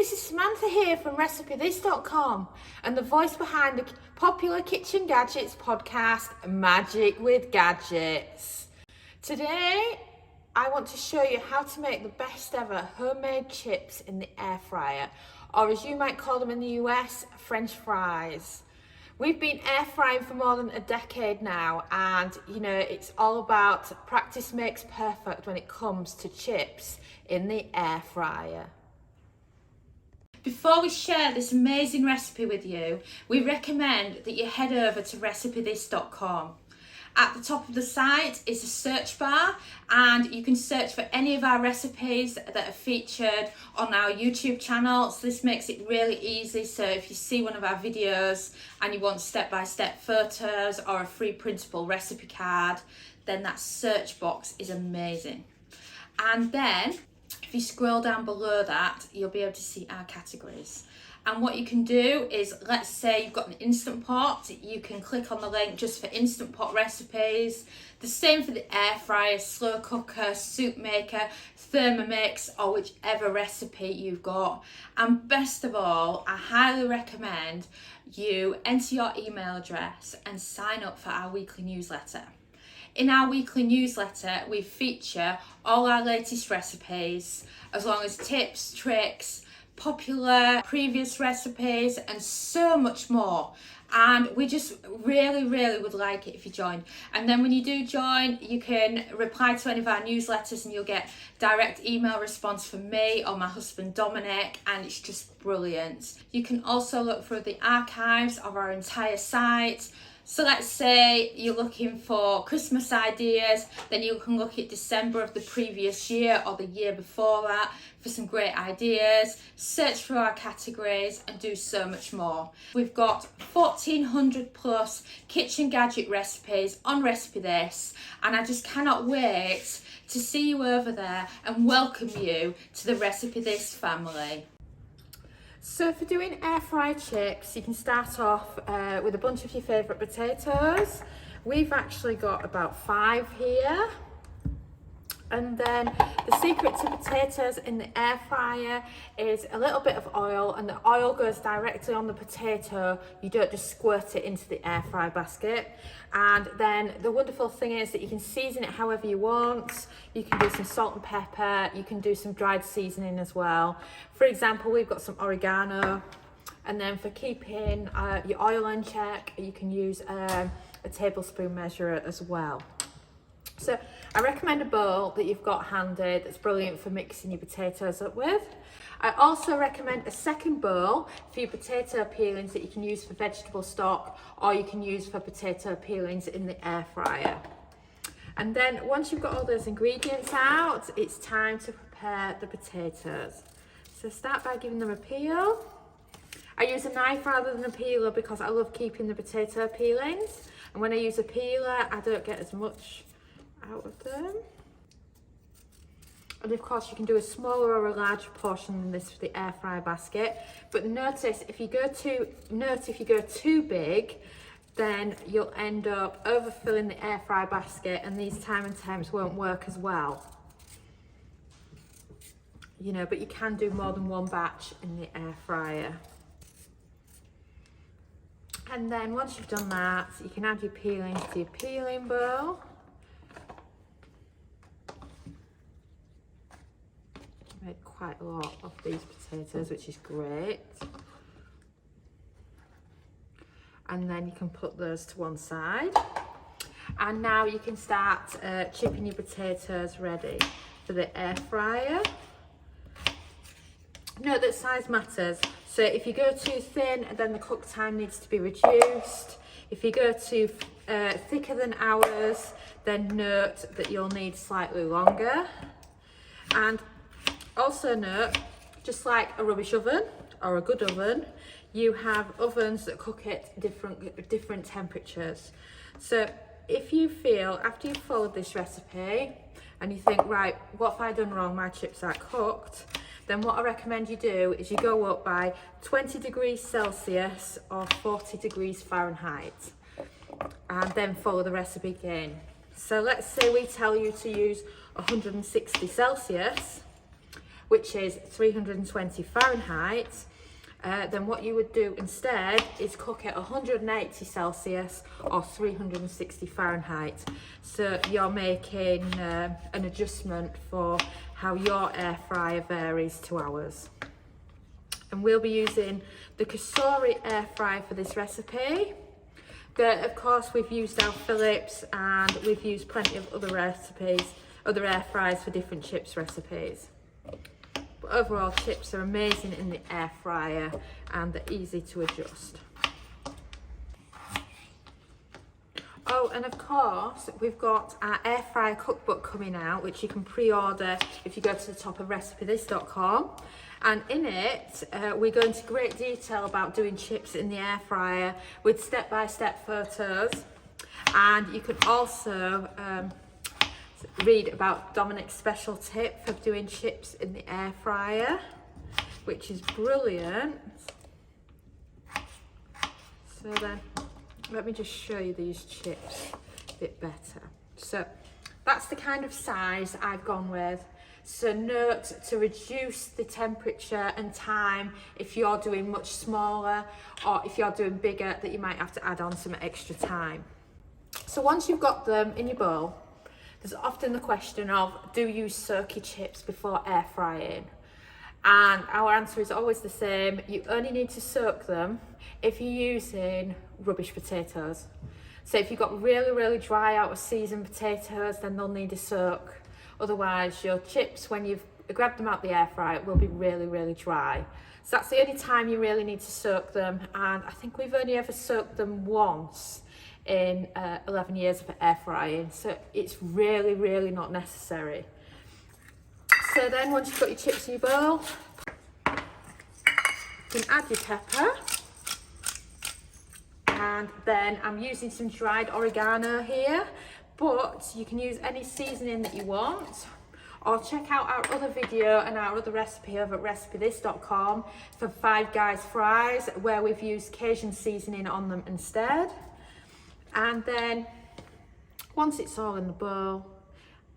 this is Samantha here from RecipeThis.com and the voice behind the popular Kitchen Gadgets podcast, Magic with Gadgets. Today, I want to show you how to make the best ever homemade chips in the air fryer, or as you might call them in the US, French fries. We've been air frying for more than a decade now, and it's all about practice makes perfect when it comes to chips in the air fryer. Before we share this amazing recipe with you, we recommend that you head over to RecipeThis.com. At the top of the site is a search bar, and you can search for any of our recipes that are featured on our YouTube channel. So this makes it really easy. So if you see one of our videos and you want step-by-step photos or a free printable recipe card, then that search box is amazing. And then if you scroll down below that, you'll be able to see our categories. And what you can do is, let's say you've got an Instant Pot, you can click on the link just for Instant Pot recipes. The same for the air fryer, slow cooker, soup maker, Thermomix, or whichever recipe you've got. And best of all, I highly recommend you enter your email address and sign up for our weekly newsletter. In our weekly newsletter, we feature all our latest recipes, as long as tips, tricks, popular previous recipes, and so much more. And we just really would like it if you join. And then when you do join, you can reply to any of our newsletters and you'll get direct email response from me or my husband Dominic, and it's just brilliant. You can also look through the archives of our entire site. So let's say you're looking for Christmas ideas, then you can look at December of the previous year or the year before that for some great ideas, search through our categories and do so much more. We've got 1,400 plus kitchen gadget recipes on Recipe This, and I just cannot wait to see you over there and welcome you to the Recipe This family. So for doing air fried chips, you can start off with a bunch of your favourite potatoes. We've actually got about 5 here. And then the secret to potatoes in the air fryer is a little bit of oil, and the oil goes directly on the potato. You don't just squirt it into the air fry basket. And then the wonderful thing is that you can season it however you want. You can do some salt and pepper. You can do some dried seasoning as well. For example, we've got some oregano. And then for keeping your oil in check, you can use a tablespoon measure as well. So I recommend a bowl that you've got handy that's brilliant for mixing your potatoes up with. I also recommend a second bowl for your potato peelings that you can use for vegetable stock, or you can use for potato peelings in the air fryer. And then once you've got all those ingredients out, it's time to prepare the potatoes. So start by giving them a peel. I use a knife rather than a peeler because I love keeping the potato peelings. And when I use a peeler, I don't get as much out of them. And of course you can do a smaller or a larger portion than this for the air fryer basket, but notice if you go too big, then you'll end up overfilling the air fryer basket, and these time and temps won't work as well. But you can do more than one batch in the air fryer. And then once you've done that, you can add your peelings to your peeling bowl. Made quite a lot of these potatoes, which is great. And then you can put those to one side. And now you can start chipping your potatoes ready for the air fryer. Note that size matters. So if you go too thin, then the cook time needs to be reduced. If you go too thicker than ours, then note that you'll need slightly longer. And also note, just like a rubbish oven or a good oven, you have ovens that cook at different temperatures. So if you feel, after you've followed this recipe and you think, right, what have I done wrong, my chips aren't cooked, then what I recommend you do is you go up by 20 degrees Celsius or 40 degrees Fahrenheit, and then follow the recipe again. So let's say we tell you to use 160 Celsius. which is 320 Fahrenheit, then what you would do instead is cook at 180 Celsius or 360 Fahrenheit. So you're making an adjustment for how your air fryer varies to ours. And we'll be using the Cosori air fryer for this recipe. But of course we've used our Philips, and we've used plenty of other recipes, other air fryers for different chips recipes. But overall, chips are amazing in the air fryer and they're easy to adjust. Oh, and of course, we've got our air fryer cookbook coming out, which you can pre-order if you go to the top of recipethis.com. And in it, we go into great detail about doing chips in the air fryer with step-by-step photos. And you can also read about Dominic's special tip for doing chips in the air fryer, which is brilliant. So then, let me just show you these chips a bit better. So that's the kind of size I've gone with. So note to reduce the temperature and time if you're doing much smaller, or if you're doing bigger, that you might have to add on some extra time. So once you've got them in your bowl, there's often the question of, do you soak your chips before air frying? And our answer is always the same. You only need to soak them if you're using rubbish potatoes. So if you've got really, really dry, out of season potatoes, then they'll need a soak. Otherwise, your chips, when you've grabbed them out the air fryer, will be really, really dry. So that's the only time you really need to soak them. And I think we've only ever soaked them once in 11 years of air frying. So it's really, really not necessary. So then once you've got your chips in your bowl, you can add your pepper. And then I'm using some dried oregano here, but you can use any seasoning that you want, or check out our other video and our other recipe over at recipethis.com for Five Guys fries, where we've used Cajun seasoning on them instead. And then once it's all in the bowl,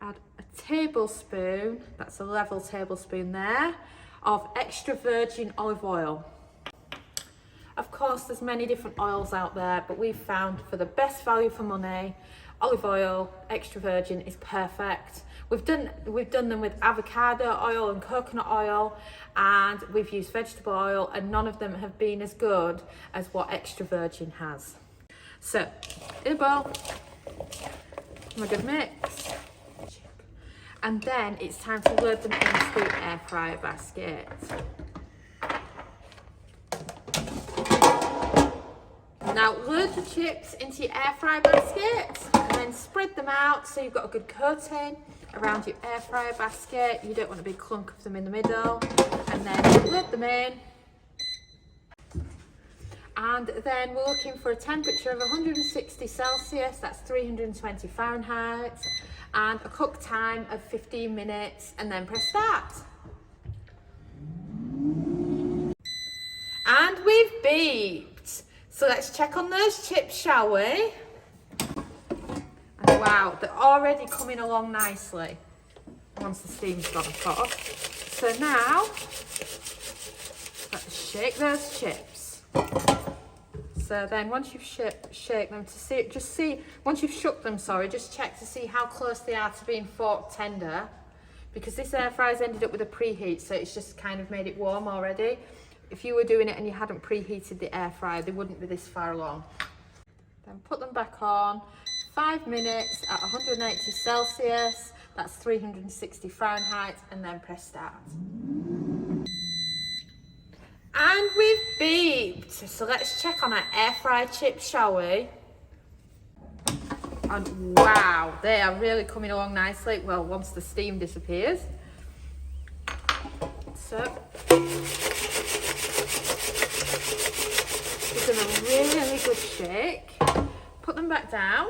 add a tablespoon, that's a level tablespoon there, of extra virgin olive oil. Of course, there's many different oils out there, but we've found for the best value for money, olive oil, extra virgin is perfect. We've done them with avocado oil and coconut oil, and we've used vegetable oil, and none of them have been as good as what extra virgin has. So, in a bowl, a good mix. And then it's time to load them into the air fryer basket. Now load the chips into your air fryer basket and then spread them out so you've got a good coating around your air fryer basket. You don't want a big clunk of them in the middle. And then load them in. And then we're looking for a temperature of 160 Celsius, that's 320 Fahrenheit, and a cook time of 15 minutes, and then press start. And we've beeped. So let's check on those chips, shall we? And wow, they're already coming along nicely once the steam's gone, of course. So now, let's shake those chips. So then once you've shake them to see, once you've shook them, just check to see how close they are to being fork tender, because this air fryer's ended up with a preheat, so it's just kind of made it warm already. If you were doing it and you hadn't preheated the air fryer, they wouldn't be this far along. Then put them back on, 5 minutes at 180 Celsius, that's 360 Fahrenheit, and then press start. And we've beeped. So let's check on our air fried chips, shall we? And wow, they are really coming along nicely. Well, once the steam disappears. So, give them a really good shake. Put them back down.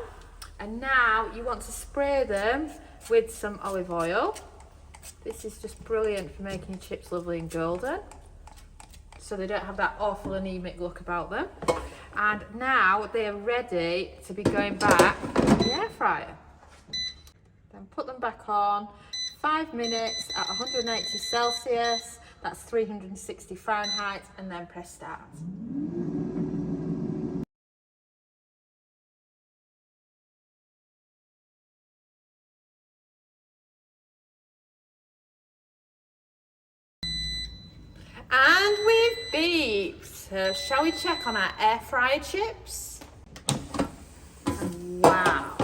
And now you want to spray them with some olive oil. This is just brilliant for making your chips lovely and golden, so they don't have that awful anemic look about them. And now they are ready to be going back in the air fryer. Then put them back on, 5 minutes at 180 Celsius, that's 360 Fahrenheit, and then press start. And we've beeped. So shall we check on our air fryer chips? And wow,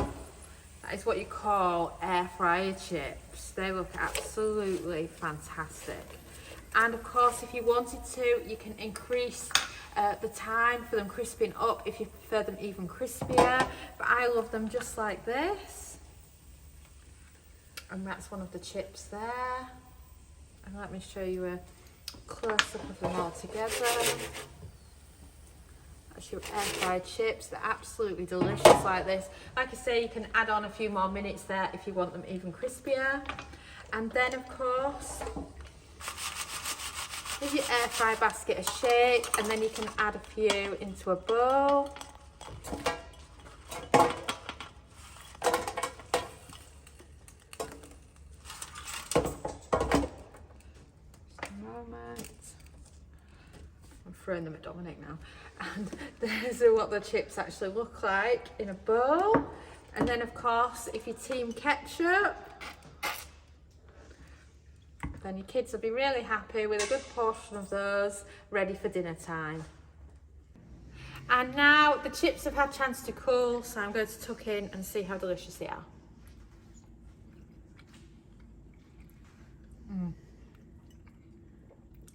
that is what you call air fryer chips. They look absolutely fantastic. And of course, if you wanted to, you can increase the time for them crisping up if you prefer them even crispier. But I love them just like this. And that's one of the chips there. And let me show you a close-up of them all together. That's your air fried chips. They're absolutely delicious like this. Like I say, you can add on a few more minutes there if you want them even crispier. And then of course, give your air fry basket a shake, and then you can add a few into a bowl. I'm throwing them at Dominic now. And there's what the chips actually look like in a bowl. And then of course, if you team ketchup, then your kids will be really happy with a good portion of those ready for dinner time. And now the chips have had a chance to cool, so I'm going to tuck in and see how delicious they are.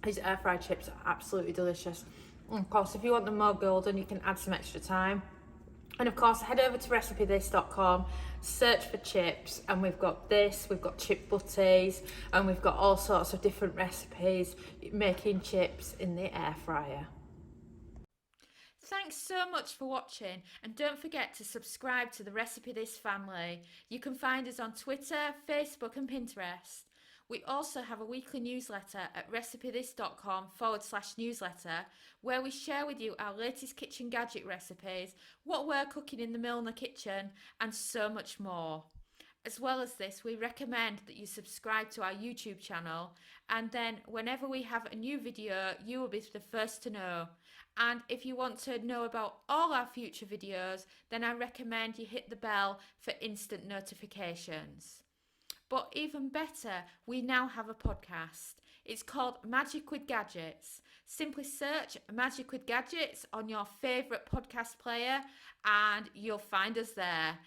These air fried chips are absolutely delicious. And of course, if you want them more golden, you can add some extra time. And of course, head over to recipethis.com, search for chips, and we've got this, we've got chip butties, and we've got all sorts of different recipes making chips in the air fryer. Thanks so much for watching, and don't forget to subscribe to the Recipe This family. You can find us on Twitter, Facebook and Pinterest. We also have a weekly newsletter at recipethis.com/newsletter, where we share with you our latest kitchen gadget recipes, what we're cooking in the Milner kitchen, and so much more. As well as this, we recommend that you subscribe to our YouTube channel, and then whenever we have a new video, you will be the first to know. And if you want to know about all our future videos, then I recommend you hit the bell for instant notifications. But even better, we now have a podcast. It's called Magic with Gadgets. Simply search Magic with Gadgets on your favourite podcast player and you'll find us there.